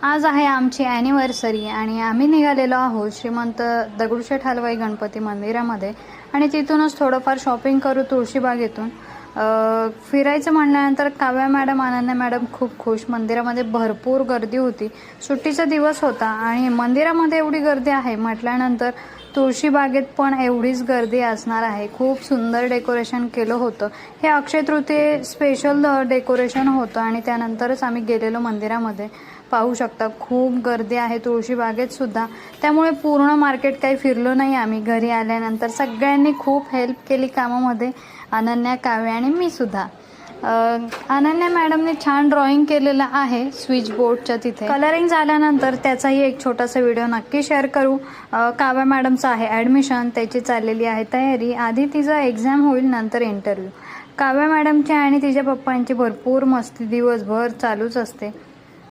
आज आहे आमची ॲनिव्हर्सरी आणि आम्ही निघालेलो आहोत श्रीमंत दगडूशेठ हलवाई गणपती मंदिरामध्ये आणि तिथूनच थोडंफार शॉपिंग करू तुळशीबागेतून. फिरायचं म्हणल्यानंतर काव्या मॅडम, अनन्या मॅडम खूप खुश. मंदिरामध्ये भरपूर गर्दी होती. सुट्टीचा दिवस होता आणि मंदिरामध्ये एवढी गर्दी आहे म्हटल्यानंतर तुळशीबागेत पण एवढीच गर्दी असणार आहे. खूप सुंदर डेकोरेशन केलं होतं. हे अक्षय तृतीये स्पेशल डेकोरेशन होतं आणि त्यानंतरच आम्ही गेलेलो मंदिरामध्ये. पाहू शकता खूप गर्दी आहे तुळशीबागेत सुद्धा. त्यामुळे पूर्ण मार्केट काही फिरलो नाही आम्ही. घरी आल्यानंतर सगळ्यांनी खूप हेल्प केली कामामध्ये, अनन्या, काव्या आणि मी सुद्धा. अनन्या मॅडमने छान ड्रॉइंग केलेलं आहे स्विच बोर्डच्या तिथे. कलरिंग झाल्यानंतर त्याचाही एक छोटासा व्हिडिओ नक्की शेअर करू. काव्या मॅडमचं आहे ॲडमिशन, त्याची चाललेली आहे तयारी. आधी तिचा एक्झाम होईल, नंतर इंटरव्ह्यू. काव्या मॅडमची आणि तिच्या पप्पांची भरपूर मस्ती दिवसभर चालूच असते.